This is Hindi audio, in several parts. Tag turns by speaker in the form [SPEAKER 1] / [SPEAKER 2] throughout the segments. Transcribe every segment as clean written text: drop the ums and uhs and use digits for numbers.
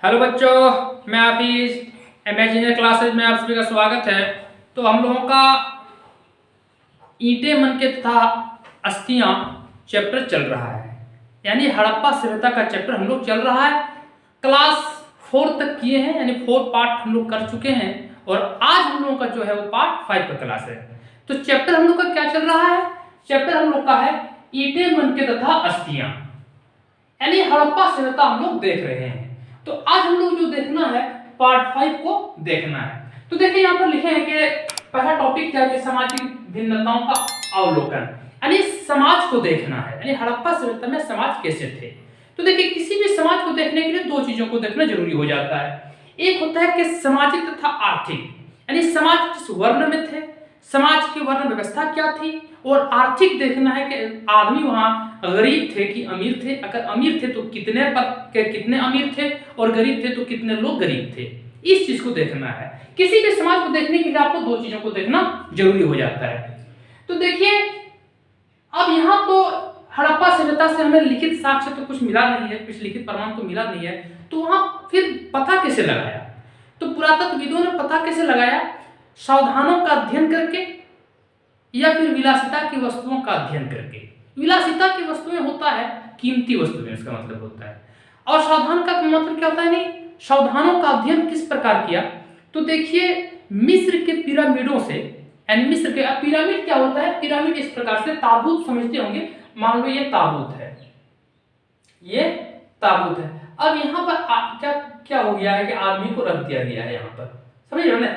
[SPEAKER 1] हेलो बच्चों, मैं हाफिज इमेजिनरी क्लासेज में आप सभी का स्वागत है। तो हम लोगों का ईंटें मन के तथा अस्थियां चैप्टर चल रहा है, यानी हड़प्पा सभ्यता का चैप्टर हम लोग चल रहा है। क्लास 4 तक किए हैं, यानी 4 पार्ट हम लोग कर चुके हैं और आज हम लोगों का जो है वो पार्ट 5 का क्लास है। तो चैप्टर हम लोग का क्या चल रहा है? चैप्टर हम लोग का है ईंटें मन के तथा अस्थियां, यानी हड़प्पा सभ्यता हम लोग देख रहे हैं। तो आज हम लोग जो देखना है पार्ट 5 को देखना है। तो देखिए यहाँ पर लिखे हैं कि पहला टॉपिक क्या है, सामाजिक भिन्नताओं का अवलोकन, यानी समाज को देखना है, यानी हड़प्पा सभ्यता में समाज कैसे थे। तो देखिए किसी भी समाज को देखने के लिए दो चीजों को देखना जरूरी हो जाता है। एक होता है कि सामाजिक तथा आर्थिक, यानी समाज किस वर्ण में थे, समाज की वर्ण व्यवस्था क्या थी, और आर्थिक देखना है कि आदमी वहां गरीब थे कि अमीर थे, अगर अमीर थे तो कितने अमीर थे, और गरीब थे तो कितने लोग गरीब थे। इस चीज को देखना है। किसी भी समाज को देखने के लिए आपको दो चीजों को देखना जरूरी हो जाता है। तो देखिए अब यहाँ तो हड़प्पा सभ्यता से हमें लिखित साक्ष्य तो कुछ मिला नहीं है, कुछ लिखित प्रमाण तो मिला नहीं है। तो वहां फिर पता कैसे लगाया? तो पुरातत्वविदों ने पता कैसे लगाया? सावधानों का अध्ययन करके या फिर विलासिता की वस्तुओं का अध्ययन करके। विलासिता की वस्तुएं होता है कीमती वस्तुएं, इसका मतलब होता है। और सावधान का मतलब क्या होता है? नहीं, सावधानों का अध्ययन किस प्रकार किया? तो देखिए मिस्र के पिरामिडों से, यानी मिस्र के पिरामिड क्या होता है? पिरामिड इस प्रकार से ताबूत समझते होंगे। मान लो ये ताबूत है, ये ताबूत है। अब यहाँ पर क्या क्या हो गया है कि आदमी को रख दिया गया है यहाँ पर, समझ रहे हो ना?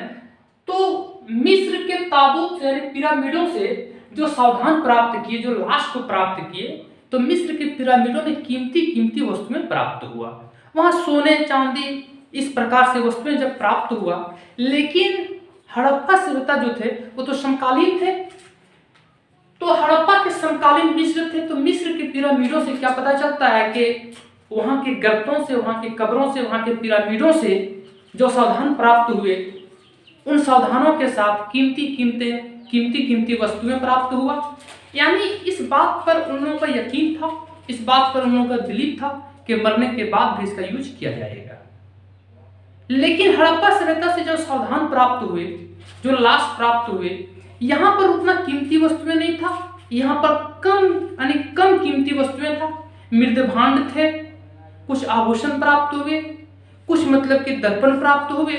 [SPEAKER 1] तो मिस्र के ताबूत यानी पिरामिडों से जो सावधान प्राप्त किए, जो लाश को प्राप्त किए, तो मिस्र के पिरामिडों में कीमती वस्तुएं प्राप्त हुआ। वहां सोने चांदी इस प्रकार से वस्तुएं जब प्राप्त हुआ, लेकिन हड़प्पा सभ्यता जो थे वो तो समकालीन थे। तो हड़प्पा के समकालीन मिस्र थे, तो मिस्र के पिरामिडों से क्या पता चलता है कि वहां के गर्तों से, वहां के कब्रों से, वहां के पिरामिडों से जो सावधान प्राप्त हुए, उन सावधानों के साथ कीमती वस्तुएं प्राप्त हुआ। यानी इस बात पर उन लोगों का यकीन था, इस बात पर उन लोगों का बिलीव था कि मरने के बाद भी इसका यूज किया जाएगा। लेकिन हड़प्पा सभ्यता से जो सावधान प्राप्त हुए, जो लाश प्राप्त हुए, यहाँ पर उतना कीमती वस्तुएं नहीं था। यहाँ पर कम कीमती वस्तुएं था। मृदभांड थे, कुछ आभूषण प्राप्त हुए, कुछ मतलब कि दर्पण प्राप्त हुए।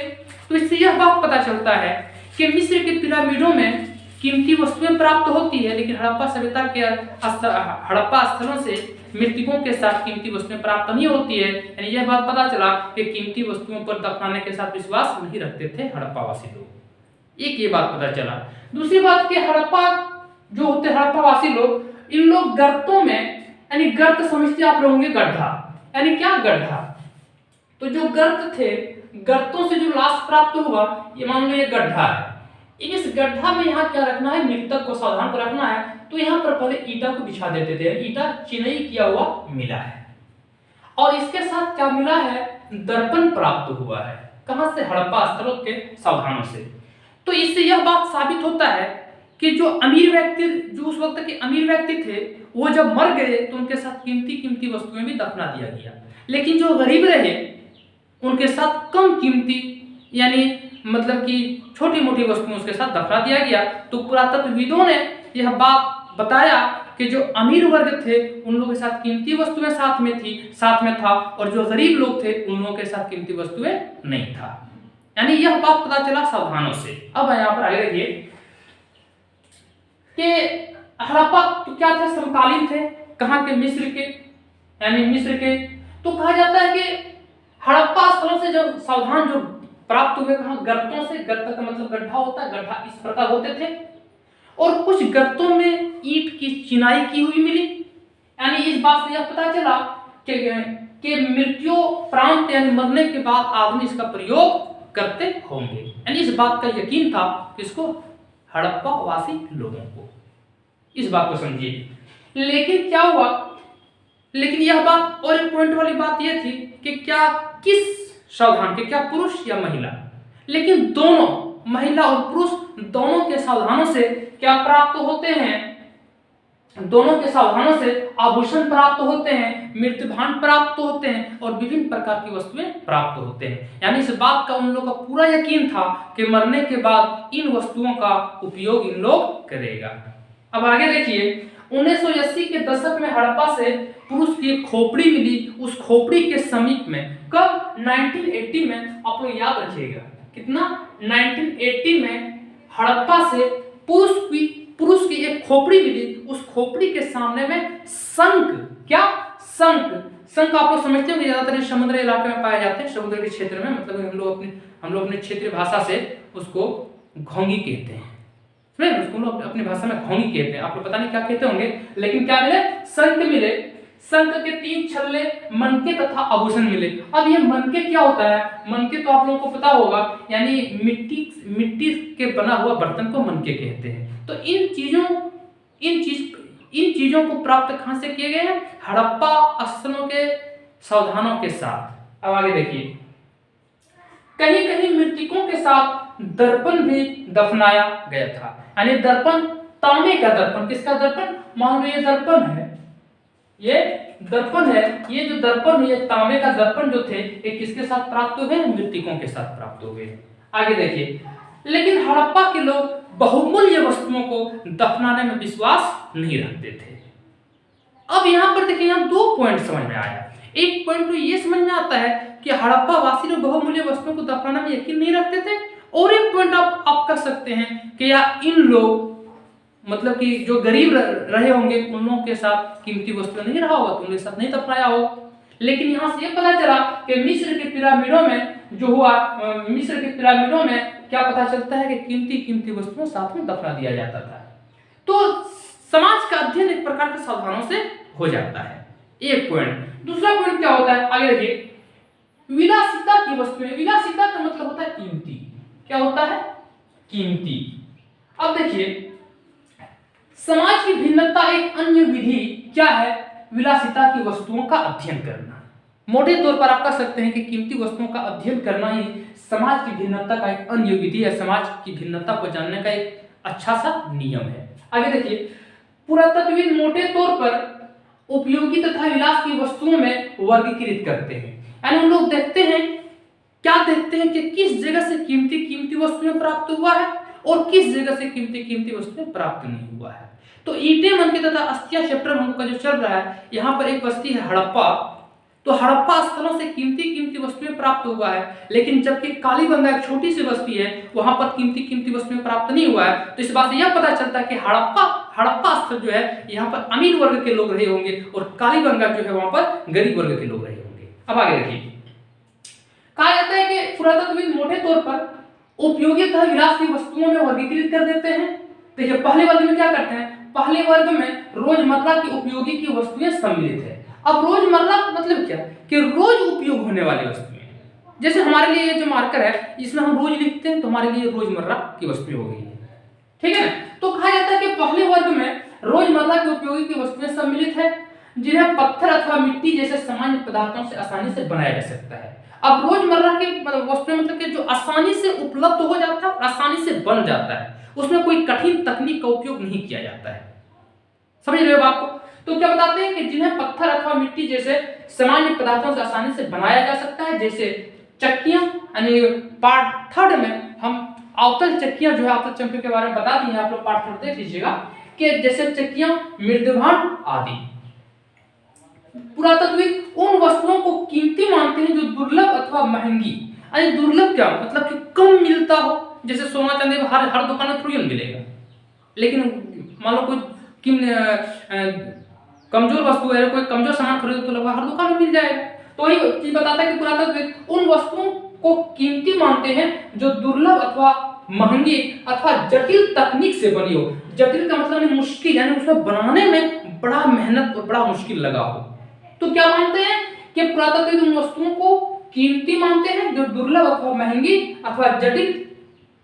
[SPEAKER 1] तो इससे यह बात पता चलता है कि मिस्र के पिरामिडों में कीमती वस्तुएं प्राप्त होती है, लेकिन हड़प्पा सभ्यता के हड़प्पा स्थलों से मृतकों के साथ कीमती वस्तुएं प्राप्त नहीं होती है। यानी यह बात पता चला कि कीमती वस्तुओं पर दफनाने के साथ विश्वास नहीं रखते थे हड़प्पावासी लोग। एक ये बात पता चला। दूसरी बात कि हड़प्पा जो होते हड़प्पावासी लोग, इन लोग गर्तों में, यानी गर्त समझते आप लोग होंगे, गड्ढा, यानी क्या गड्ढा। तो जो गर्त थे, गर्तों से जो लाश प्राप्त हुआ, ये मान लो ये गड्ढा है। इस गड्ढा में यहाँ क्या रखना है? मृतक को सावधान को रखना है। तो यहाँ पर पहले ईटा को बिछा देते थे, ईटा चिनाई किया हुआ मिला है, और इसके साथ क्या मिला है? दर्पण प्राप्त हुआ है। कहां से? हड़प्पा स्थलों के सावधानों से। तो इससे यह बात साबित होता है कि जो अमीर व्यक्ति, जो उस वक्त के अमीर व्यक्ति थे, वो जब मर गए तो उनके साथ कीमती वस्तुएं भी दफना दिया गया। लेकिन जो गरीब रहे उनके साथ कम कीमती, यानी मतलब कि छोटी मोटी वस्तुओं उसके साथ दफना दिया गया। तो पुरातत्वविदों ने यह बात बताया कि जो अमीर वर्ग थे उन लोगों के साथ कीमती वस्तुएं साथ में था, और जो गरीब लोग थे उन लोगों के साथ कीमती वस्तुएं नहीं था। यानी यह बात पता चला सावधानों से। अब यहाँ पर आगे देखिए कि हड़प्पा तो क्या थे? समकालीन थे। कहाँ के? मिस्र के, यानी मिस्र के। तो कहा जाता है कि हड़प्पा स्थलों से जो सावधान जो प्राप्त हुए, कहां? गर्तों से। गर्त का मतलब गड्ढा होता है, गड्ढा इस प्रकार होते थे, और कुछ गर्तों में ईंट की चिनाई की हुई मिली। यानी इस बात से यह पता चला कि मृत्युपरांत, यानी मरने के बाद आदमी इसका प्रयोग करते होंगे। यानी इस बात का यकीन था किसको? हड़प्पा वासी लोगों को। इस बात को समझिए। लेकिन क्या हुआ? लेकिन यह बात और एक पॉइंट वाली बात यह थी कि क्या किस सावधान के, क्या पुरुष या महिला? लेकिन दोनों, महिला और पुरुष दोनों के सावधानों से क्या प्राप्त होते हैं? दोनों के साधनों से आभूषण प्राप्त होते हैं, मृत्यभांड प्राप्त होते हैं और विभिन्न प्रकार की वस्तुएं प्राप्त होते हैं। यानी इस बात का उन लोगों का पूरा यकीन था कि मरने के बाद इन वस्तुओं का उपयोग इन लोग करेगा। अब आगे देखिए, 1980 के दशक में हड़प्पा से पुरुष की एक खोपड़ी मिली। उस खोपड़ी के समीप में कब 1980 में, आप लोग याद रखिएगा कितना, 1980 में हड़प्पा से पुरुष की एक खोपड़ी मिली। उस खोपड़ी के सामने में शंख, क्या शंख आप लोग समझते होंगे, ज्यादातर समुद्री इलाके में पाए जाते हैं, समुद्र के क्षेत्र में, मतलब हम लोग अपनी क्षेत्रीय भाषा से उसको घोंगी कहते हैं, उसको लोग अपनी भाषा में घोंगी कहते हैं। आप लोग पता नहीं क्या कहते होंगे, लेकिन क्या मिले, शंख मिले। शंख के 3 छल्ले, मनके तथा आभूषण मिले। अब ये मनके क्या होता है? मनके तो आप लोगों को पता होगा, यानी मिट्टी के बना हुआ बर्तन को मनके कहते हैं। तो इन चीजों को प्राप्त कहां से किए गए हैं? हड़प्पा स्थलों के सावधानों के साथ। अब आगे देखिए, कहीं कहीं मृतकों के साथ दर्पण भी दफनाया गया था। यानी दर्पण, तांबे का दर्पण, किसका दर्पण? मान लो ये दर्पण है, ये दर्पण है, ये जो दर्पण है, ये तांबे का दर्पण जो थे, ये किसके साथ प्राप्त हुए? मृतकों के साथ प्राप्त हुए। आगे देखिए, लेकिन हड़प्पा के लोग बहुमूल्य वस्तुओं को दफनाने में विश्वास नहीं रखते थे। अब यहां पर देखिए, हम 2 पॉइंट समझ में आया। एक पॉइंट तो ये समझ में आता है कि हड़प्पा वासी लोग बहुमूल्य वस्तुओं को दफनाने में यकीन नहीं रखते थे, और एक पॉइंट आप कह सकते हैं कि या इन लोग, मतलब कि जो गरीब रहे होंगे, उन लोगों के साथ कीमती वस्तु नहीं रहा होगा, तो उनके साथ नहीं दफनाया होगा। लेकिन यहां से ये पता चला कि मिस्र के पिरामिडों में जो हुआ, मिस्र के पिरामिडों में क्या पता चलता है कि कीमती वस्तुओं साथ में दफना दिया जाता था। तो समाज का अध्ययन एक प्रकार के सावधानों से हो जाता है, एक पॉइंट। दूसरा पॉइंट क्या होता है? आगे देखिए, विलासिता की वस्तुएं। विलासिता का मतलब होता है कीमती। क्या होता है? कीमती। अब देखिए, समाज की भिन्नता एक अन्य विधि क्या है? विलासिता की वस्तुओं का अध्ययन करना। मोटे तौर पर आप कह सकते हैं कि कीमती वस्तुओं का अध्ययन करना ही समाज की भिन्नता का एक अन्य विधि है, समाज की भिन्नता को जानने का एक अच्छा सा नियम है। आगे देखिए, पुरातत्वविद मोटे तौर पर उपयोगी तथा विलास की वस्तुओं में वर्गीकृत करते हैं। यानी उन लोग देखते हैं, क्या देखते हैं कि किस जगह से कीमती वस्तुएं प्राप्त हुआ है और किस जगह से कीमती वस्तुएं प्राप्त नहीं हुआ है। तो ईंटें, मनके तथा अस्थियां चैप्टर हम लोग का जो चल रहा है, यहाँ पर एक बस्ती है हड़प्पा। तो हड़प्पा स्थलों से कीमती वस्तुएं प्राप्त हुआ है, लेकिन जबकि कालीबंगा एक छोटी सी बस्ती है, वहां पर कीमती वस्तुएं प्राप्त नहीं हुआ है। तो इस बात से यह पता चलता है कि हड़प्पा स्थल जो है, यहाँ पर अमीर वर्ग के लोग रहे होंगे और कालीबंगा जो है वहां पर गरीब वर्ग के लोग रहे होंगे। अब आगे देखिए, कहा जाता है कि पुरातत्वविद मोटे तौर पर उपयोगी तथा विलास की वस्तुओं में वर्गीकृत कर देते हैं। देखिए, पहले वर्ग में क्या करते हैं? पहले वर्ग में रोजमर्रा की उपयोगी की वस्तुएं सम्मिलित है। अब रोजमर्रा मतलब क्या? कि रोज उपयोग होने वाली वस्तुएं। जैसे हमारे लिए ये जो मार्कर है, इसमें हम रोज लिखते हैं, तो हमारे लिए रोजमर्रा की वस्तुएं हो गई है, ठीक है। तो कहा जाता है कि पहले वर्ग में रोजमर्रा की उपयोगी की वस्तुएं सम्मिलित है, जिन्हें पत्थर अथवा मिट्टी जैसे सामान्य पदार्थों से आसानी से बनाया जा सकता है। अब रोजमर्रा की वस्तुएं मतलब कि जो आसानी से उपलब्ध हो जाता है, आसानी से बन जाता है, उसमें कोई कठिन तकनीक का उपयोग नहीं किया जाता है। समझ रहे हो बात को? तो क्या बताते हैं कि जिन्हें पत्थर अथवा मिट्टी जैसे सामान्य पदार्थों से आसानी से बनाया जा सकता है, जैसे चक्कियां। यानी पार्ट 3 में हम अवतल चक्कियां जो है, अवतल चक्कियों के बारे में बता दी है, आप लोग पार्ट 3 देख लीजिएगा, कि जैसे चक्कियां, मृदभांड आदि। पुरातत्वविद उन वस्तुओं को कीमती मानते हैं जो दुर्लभ अथवा महंगी। यानी दुर्लभ क्या मतलब कि कम मिलता हो, जैसे सोना चांदी हर दुकान में थोड़ी मिलेगा, लेकिन मान लो कोई कमजोर वस्तु है, कोई कमजोर सामान खरीदो तो लगभग हर दुकान में मिल जाएगा। तो ये चीज बताता है कि पुरातत्वविद उन वस्तुओं को कीमती मानते हैं जो दुर्लभ अथवा महंगी अथवा जटिल तकनीक से बनी हो। जटिल का मतलब मुश्किल, यानी उसमें बनाने में बड़ा मेहनत और बड़ा मुश्किल लगा हो। तो क्या मानते हैं कि पुरातत्वविद उन वस्तुओं को कीमती मानते हैं जो दुर्लभ अथवा महंगी अथवा जटिल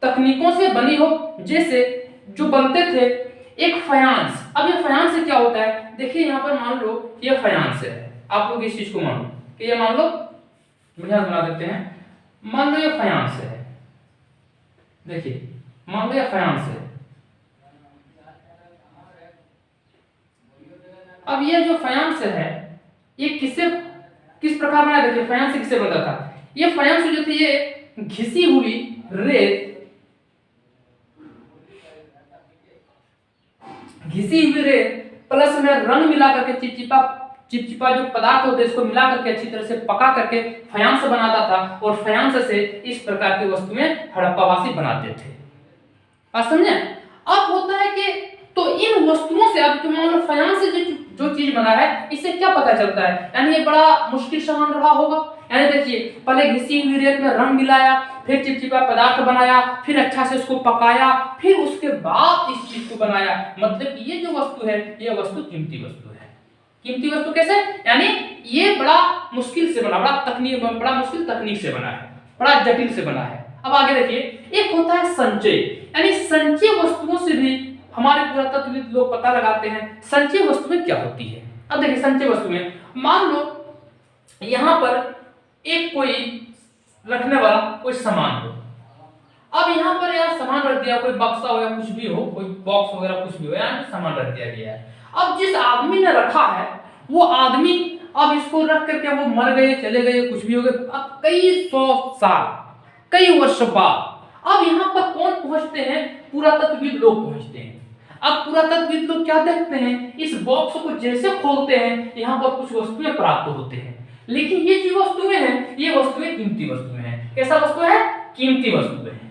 [SPEAKER 1] तकनीकों से बनी हो, जैसे जो बनते थे एक फायांस। अब ये फायांस से क्या होता है? देखिए, यहाँ पर मान लो ये फायांस है, आप लोग इस चीज को मान लो कि ये मान लो, बढ़िया बना देते हैं, मान लो ये फायांस है। देखिए, मान लो ये फायांस है, अब ये जो फायांस है ये किस प्रकार बना, देखिए फायांस किससे बनता था, ये फायांस जो थी ये घिसी हुई रेत, प्लस में रंग मिला करके चिपचिपा जो पदार्थ होते हैं इसको मिला करके अच्छी तरह से पका करके फायांस बनाता था, और फायांस से इस प्रकार की वस्तुएं हड़प्पावासी बनाते थे। आप समझे? अब होता है कि तो इन वस्तुओं से, अब मान लो फायांस से जो चीज बना है इससे क्या पता चलता है, यानी ये बड़ा मुश्किल सामान रहा होगा। यानी देखिए पहले घिसी हुई रेत में रंग मिलाया, फिर चिपचिपा पदार्थ बनाया, फिर अच्छा से उसको पकाया, फिर उसके बाद इस चीज को बनाया। मतलब ये जो वस्तु है ये वस्तु कीमती वस्तु है। कीमती वस्तु कैसे, यानी ये बड़ा मुश्किल से बना, बड़ा मुश्किल तकनीक से बना है, बड़ा जटिल से बना है। अब आगे देखिए, एक होता है संचय, यानी संचय वस्तुओं से भी हमारे पुरातत्वविद लोग पता लगाते हैं संचय वस्तुएं क्या होती है। अब देखिए संचय वस्तुएं, मान लो यहां पर एक कोई रखने वाला कोई सामान हो, अब यहाँ पर यार सामान रख दिया, कोई बक्सा हो या कुछ भी हो, कोई बॉक्स वगैरह कुछ भी हो, यहाँ सामान रख दिया गया है। अब जिस आदमी ने रखा है वो आदमी अब इसको रख करके वो मर गए, चले गए, कुछ भी हो गए, अब कई 100 साल, कई वर्ष बाद अब यहाँ पर कौन पहुंचते हैं, पुरातत्वविद लोग पहुंचते हैं। अब पुरातत्वविद लोग क्या देखते हैं, इस बॉक्स को जैसे खोलते हैं यहाँ पर कुछ वस्तुएं प्राप्त होते हैं, लेकिन ये जो वस्तुएं हैं ये वस्तुएं कीमती वस्तुएं हैं। कैसा वस्तु है, कीमती वस्तुएं हैं।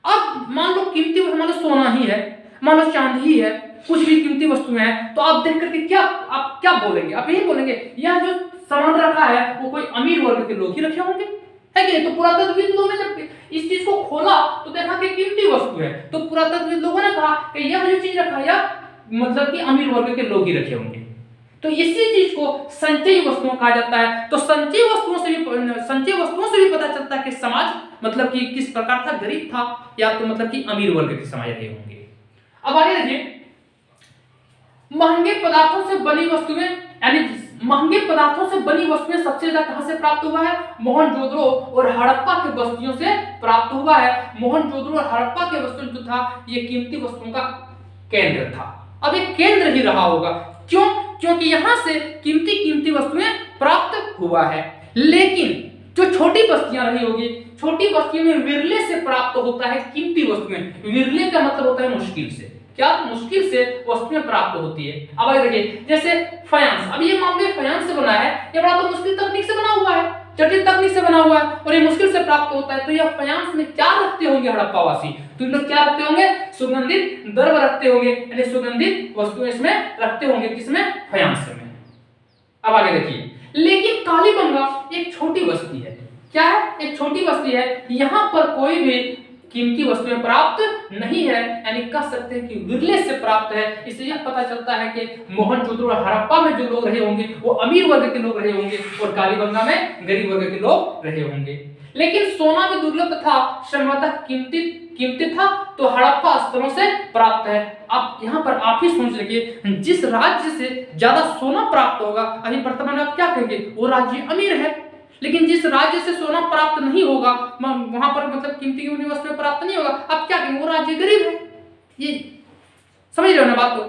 [SPEAKER 1] अब मान लो कीमती वस्तु, मान लो सोना ही है, मान लो चांदी ही है, कुछ भी कीमती वस्तुएं हैं, तो आप देख करके आप क्या बोलेंगे, आप यही बोलेंगे यह जो सामान रखा है वो कोई अमीर वर्ग के लोग ही रखे होंगे, है कि? तो पुरातत्वविद लोगों ने जब इस चीज को खोला तो देखा कि कीमती वस्तु है, तो पुरातत्वविद लोगों ने कहा कि यह जो चीज रखा है मतलब कि अमीर वर्ग के लोग ही रखे होंगे। तो इसी चीज को संचयी वस्तुओं कहा जाता है। तो संचयी वस्तुओं से भी पता चलता है कि समाज मतलब कि किस प्रकार था, गरीब था या तो मतलब कि अमीर वर्ग के समाज रहे होंगे। अब आगे देखिए, महंगे पदार्थों से बनी वस्तुएं, यानी महंगे पदार्थों से बनी वस्तुएं सबसे ज्यादा कहां से प्राप्त हुआ है, मोहनजोदड़ो और हड़प्पा के बस्तियों से प्राप्त हुआ है। मोहनजोदड़ो और हड़प्पा के वस्तु जो था ये कीमती वस्तुओं का केंद्र था। अब ये केंद्र ही रहा होगा, क्यों? क्योंकि यहां से कीमती वस्तुएं प्राप्त हुआ है। लेकिन जो छोटी बस्तियां रही होगी, छोटी बस्तियों में विरले से प्राप्त होता है कीमती वस्तुएं। विरले का मतलब होता है मुश्किल से, क्या मुश्किल से वस्तुएं प्राप्त होती है। अब आगे देखिए, जैसे फायांस, अब ये मान लो फायांस से बना है, ये बड़ा तो मुश्किल तकनीक से बना हुआ है, जटिल तकनीक से बना हुआ है और ये मुश्किल से प्राप्त होता है। तो यह फायांस में क्या रखते होंगे हड़प्पावासी, तो लोग क्या रखते होंगे, सुगंधित द्रव्य रखते होंगे, यानी सुगंधित वस्तुएं इसमें रखते होंगे, किसमें, फायांस में। अब आगे देखिए, लेकिन कालीबंगा एक छोटी बस्ती है, क्या है, एक छोटी बस्ती है, यहाँ पर कोई भी कीमती वस्तुएं प्राप्त नहीं है, यानी कह सकते हैं कि विरले से प्राप्त है। इससे यह पता चलता है कि मोहनजोदड़ो और हड़प्पा में जो लोग रहे होंगे वो अमीर वर्ग के लोग रहे होंगे और कालीबंगा में गरीब वर्ग के लोग रहे होंगे। लेकिन सोना भी दुर्लभ था, संभवतः कीमती था, तो हड़प्पा स्थलों से प्राप्त है। आप यहाँ पर आप ही सोच लीजिए, जिस राज्य से ज्यादा सोना प्राप्त होगा, अभी वर्तमान में आप क्या कहेंगे, वो राज्य अमीर है। लेकिन जिस राज्य से सोना प्राप्त नहीं होगा, वहां पर मतलब कीमती वस्तुएं प्राप्त नहीं होगा, आप क्या कहेंगे, वो राज्य गरीब है। ये समझ रहे हो ना बात को?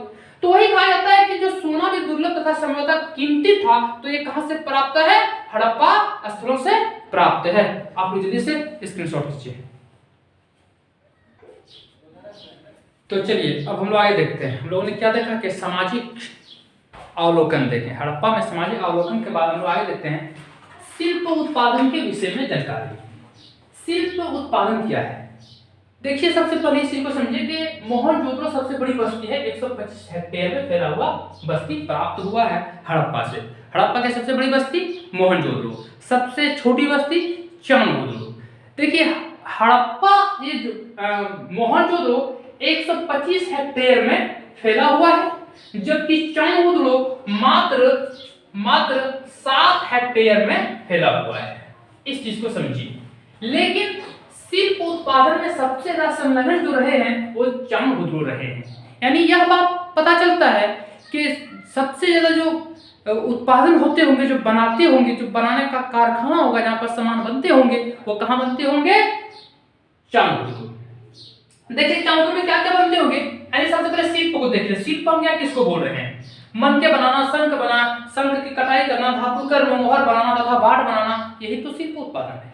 [SPEAKER 1] तो वही कहा जाता है कि जो सोना भी दुर्लभ तथा संभवतः कीमती था, तो ये कहां से प्राप्त है, हड़प्पा स्थलों से प्राप्त है। आप लोग जल्दी से स्क्रीनशॉट लीजिए। तो चलिए अब हम लोग आगे देखते हैं, हम लोगों ने क्या देखा कि सामाजिक अवलोकन देखें, हड़प्पा में सामाजिक अवलोकन के बाद हम लोग आगे देखते हैं शिल्प उत्पादन के विषय में जानकारी। शिल्प उत्पादन क्या है, देखिए सबसे पहले इस चीज को समझिए कि मोहनजोदड़ो सबसे बड़ी बस्ती है, 125 हेक्टेयर में फैला हुआ बस्ती प्राप्त हुआ है हड़प्पा से। हड़प्पा की सबसे बड़ी बस्ती मोहनजोदड़ो, सबसे छोटी बस्ती चांगुदड़ो। देखिए हड़प्पा ये जो मोहनजोदड़ो 125 हेक्टेयर में फैला हुआ है, जबकि चांगुदड़ो मात्र 7 हेक्टेयर में फैला हुआ है। इस चीज को समझिए। लेकिन शिल्प उत्पादन में सबसे ज्यादा संलग्न जो रहे हैं वो चांगुदड़ो रहे हैं। यानी यह बात पता चलता है कि सबसे ज्यादा जो उत्पादन होते होंगे, जो बनाते होंगे, जो बनाने का कारखाना होगा जहां पर सामान बनते होंगे, वो कहां बनते होंगे, चांगुदड़ो। देखिए चांगुदड़ो में क्या क्या बनते होंगे, यानी सबसे पहले शिल्प को देखिए। शिल्प हम क्या किसको बोल रहे हैं, मनके बनाना, शंख बनाना, शंख की कटाई करना, धातु कर्म, मोहर बनाना तथा बाट बनाना, यही तो शिल्प उत्पादन है।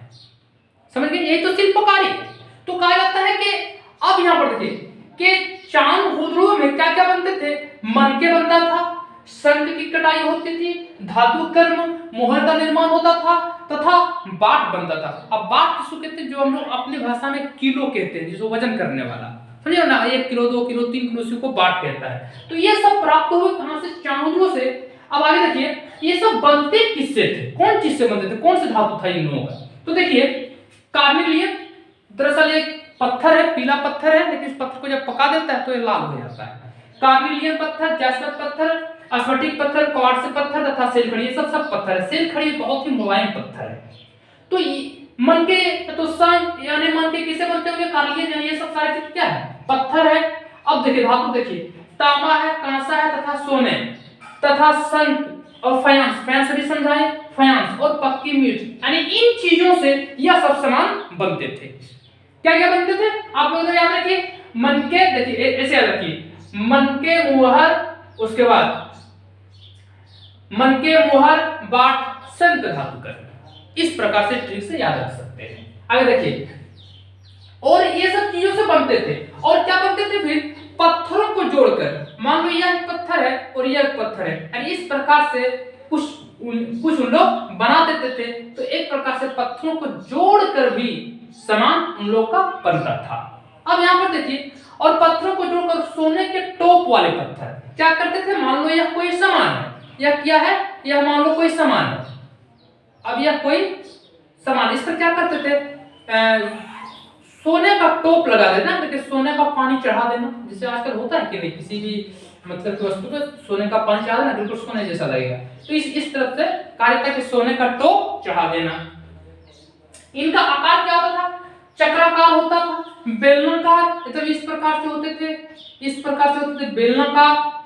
[SPEAKER 1] समझ गए, यही तो शिल्पकारी है। तो कहा जाता है कि अब यहाँ पर देखिए कि चांद हुदरुओं में क्या क्या बनते थे, मनके बनता था, शंख की कटाई होती थी, धातु कर्म, मोहर का निर्माण होता था तथा बाट बनता था। अब बाट किसको कहते हैं, जो हम लोग अपनी भाषा में किलो कहते हैं, जिसको वजन करने वाला, समझे ना, 1 किलो 2 किलो 3 किलो, उसी को बाट कहता है। तो ये सब प्राप्त हुए कहां से, चांदुओं से। अब आगे देखिए ये सब बनते किससे थे, कौन चीज से बनते थे, कौन से धातु था इन लोगों का। तो देखिए कार्निलियन दरअसल एक पत्थर है, पीला पत्थर है, लेकिन इस पत्थर को जब पका देता है तो ये लाल हो जाता है। कार्निलियन पत्थर, जैस्पर पत्थर, स्फटिक पत्थर, क्वार्ट्ज पत्थर तथा सेल खड़ी, ये सब पत्थर है। सेल खड़ी बहुत ही मुलायम पत्थर है। तो मनके तो सन यानी मनके किसे बनते होंगे, कार्निलियन, ये सब सारे चीज क्या है, पत्थर है। अब देखिए धातु देखिए, तांबा है, कांसा है तथा सोने तथा शंख और फायांस, फायांस भी समझाए, फायांस और पक्की मिर्च, यानी इन चीजों से यह सब सामान बनते थे। क्या क्या बनते थे आप लोग याद रखिए, मनके, देखिए ऐसे याद रखिए, मनके मोहर, उसके बाद मनके मोहर बाट शंख धातु कर, इस प्रकार से ट्रिक से याद रख सकते हैं। आगे देखिए, और ये सब चीजों से बनते थे। और क्या बनते थे फिर, पत्थरों को जोड़कर, मान लो यह पत्थर है और यह पत्थर है, यानी इस प्रकार से कुछ लोग बना देते थे। तो एक प्रकार से पत्थरों को जोड़कर भी सामान उन लोग का बनता था। अब यहाँ पर देखिए, और पत्थरों को जोड़कर सोने के टॉप वाले पत्थर क्या करते थे, मान लो यह कोई सामान है, यह क्या है, यह मान लो कोई सामान है, अब यह कोई सामान, इस पर क्या करते थे, सोने का टोप लगा देना, लेकिन सोने का पानी चढ़ा देना, जिसे आजकल होता है कि नहीं, किसी भी मतलब की वस्तु पे सोने का पानी चढ़ा देना, बिल्कुल सोने जैसा लगेगा। तो इस तरफ से कहा जाता है कि सोने का टोप चढ़ा देना। इनका आकार क्या होता था, चक्राकार होता था, बेलनाकार, मतलब इस प्रकार से होते थे, इस प्रकार से होते थे, बेलनाकार,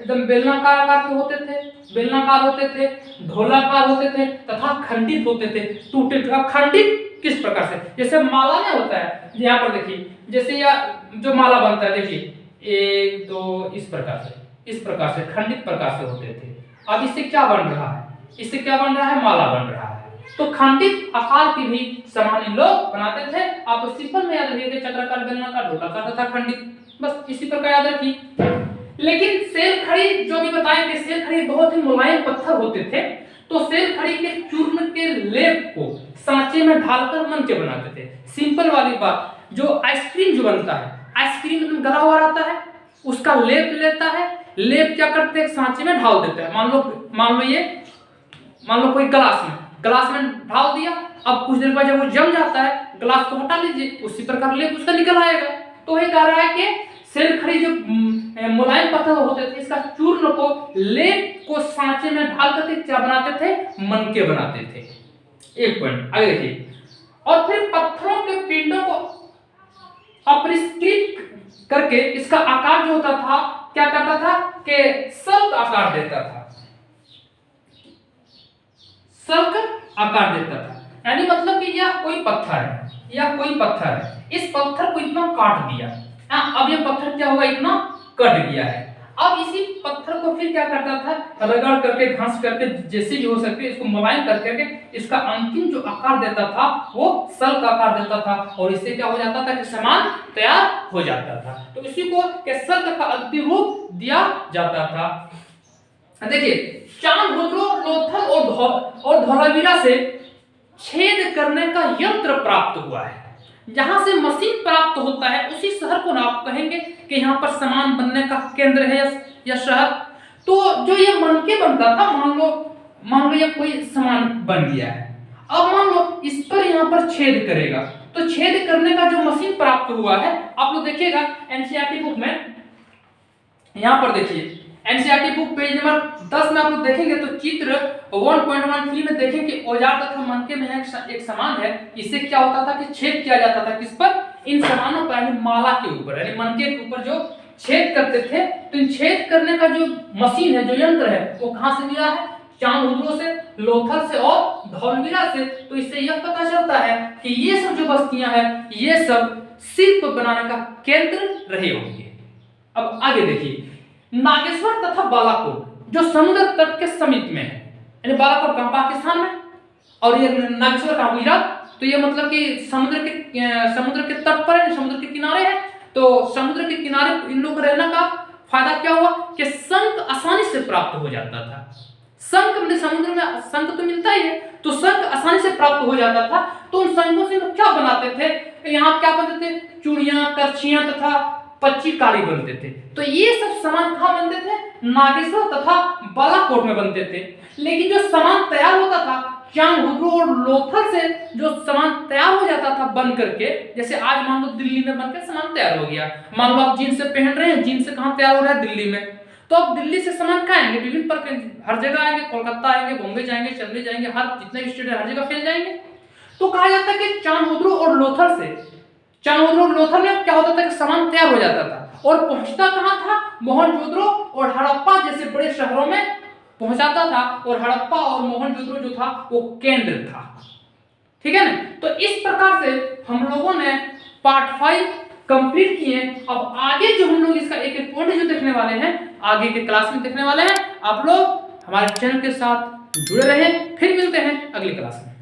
[SPEAKER 1] एकदम बेलनाकार आकार के होते थे, बेलनाकार होते थे, ढोलाकार होते थे तथा खंडित होते थे, टूटे। अब खंडित किस प्रकार से, जैसे माला में होता है, यहाँ पर देखिए, जैसे यह जो माला बनता है, देखिए 1 2 इस प्रकार से खंडित प्रकार से होते थे। अब इससे क्या बन रहा है, इससे क्या बन रहा है, माला बन रहा है। तो खंडित आकार की भी सामान लोग बनाते थे। आप सिंपल में याद रखिए, चक्राकार, बेलनाकार, ढोलाकार तथा खंडित, बस इसी प्रकार याद रखिए। लेकिन सेल खड़ी जो भी बताएं कि सेल खड़ी बहुत ही मुलायम पत्थर होते थे। तो सेल खड़ी के चूर्ण के लेप को सांचे में ढालकर मनके बनाते थे। सिंपल वाली बात, जो आइसक्रीम जो बनता है, आइसक्रीम में गला हुआ रहता है, उसका लेप लेता है, लेप क्या करते हैं, सांचे में ढाल देते हैं। मान लो कोई ग्लास में ढाल दिया, अब कुछ देर बाद जब वो जम जाता है, ग्लास को हटा लीजिए, उसी प्रकार लेप उसका निकल आएगा। तो ये कह रहा है कि सेल खड़ी जो मुलायम पत्थर होते थे, इसका चूर्ण को लेप को सांचे में ढाल करके क्या बनाते थे, मनके बनाते थे। एक पॉइंट आगे देखिए, और फिर पत्थरों के पिंडों को अपरिष्कृत करके इसका आकार जो होता था, क्या करता था कि सल्क आकार देता था, सल्क आकार देता था। यानी मतलब कि यह कोई पत्थर है, यह कोई पत्थर है, इस पत्थर को इतना काट दिया, अब ये पत्थर क्या होगा, इतना कट गया है। अब इसी पत्थर को फिर क्या करता था, रगड़ करके, घास करके, जैसे भी हो सकते इसको मुलायम करके इसका अंतिम जो आकार देता था वो सल्क आकार देता था, और इससे क्या हो जाता था कि सामान तैयार हो जाता था। तो इसी को के सल्क का अंतिम रूप दिया जाता था। देखिए, चांदहुद्रो, लोथल और धौलावीरा से छेद करने का यंत्र प्राप्त हुआ है। जहां से मशीन प्राप्त होता है उसी शहर को ना आप कहेंगे कि यहाँ पर सामान बनने का केंद्र है या शहर। तो जो ये मनके बनता था, मान लो ये कोई सामान बन गया है, अब मान लो इस पर यहाँ पर छेद करेगा, तो छेद करने का जो मशीन प्राप्त हुआ है, आप लोग देखिएगा एनसीईआरटी बुक में, यहाँ पर देखिए एनसीईआरटी बुक पेज नंबर 10 में आप लोग देखेंगे तो चित्र 1.13 में देखें कि औजार तथा मनके में एक सामान है। इससे क्या होता था कि छेद किया जाता था, किस पर, इन सामानों पर, यानी माला के ऊपर, यानी मनके के ऊपर जो छेद करते थे। तो इन छेद करने का जो मशीन है, जो यंत्र है, वो कहां से मिला है, चांदहुद्रो से, लोथल से और धौलावीरा से। तो इससे यह पता चलता है कि ये सब जो बस्तियां हैं, ये सब शिल्प बनाने का केंद्र रहे होंगे। अब आगे देखिए, नागेश्वर तथा बालाकोट जो समुद्र तट के समीप में है, यानी बालाकोट कहाँ पाकिस्तान में और ये नागेश्वर कहाँ गुजरात। तो ये मतलब कि समुद्र के तट पर है, समुद्र के किनारे है। तो समुद्र के किनारे इन लोगों को रहने का फायदा क्या हुआ कि शंख आसानी से प्राप्त हो जाता था। शंख अपने समुद्र में शंख तो मिलता ही है, तो शंख आसानी से प्राप्त हो जाता था। तो उन शंखों से लोग क्या बनाते थे, यहाँ क्या बनते थे, चूड़ियां, करछियां तथा पच्ची काड़ी बनते थे। तो ये सब सामान कहाँ बनते थे, नागेश्वर तथा बालाकोट में बनते थे। लेकिन जो सामान तैयार होता था चांगुदड़ो और लोथल से, जो सामान तैयार हो जाता था बन करके, जैसे आज मान लो दिल्ली में बनकर सामान तैयार हो गया, मान लो आप जीन्स पहन रहे हैं, जीन्स से कहाँ तैयार हो रहा है, दिल्ली में। तो अब दिल्ली से सामान कहाँ आएंगे, विभिन्न प्रकार हर जगह आएंगे, कोलकाता आएंगे, बॉम्बे जाएंगे, चेन्नई जाएंगे, हर जितने भी स्टेट है हर जगह फैल जाएंगे। तो कहा जाता है कि चांगुदड़ो और लोथल से, चांगुदड़ो और लोथल में क्या होता था कि सामान तैयार हो जाता था और पहुंचता कहाँ था, मोहनजोदड़ो और हड़प्पा जैसे बड़े शहरों में पहुंचाता था। और हड़प्पा और मोहनजोदड़ो जो था वो केंद्र था। ठीक है ना। तो इस प्रकार से हम लोगों ने पार्ट 5 कंप्लीट किए। अब आगे जो हम लोग इसका एक एक पॉइंट जो देखने वाले हैं, आगे के क्लास में देखने वाले हैं। आप लोग हमारे चैनल के साथ जुड़े रहें। फिर मिलते हैं अगली क्लास में।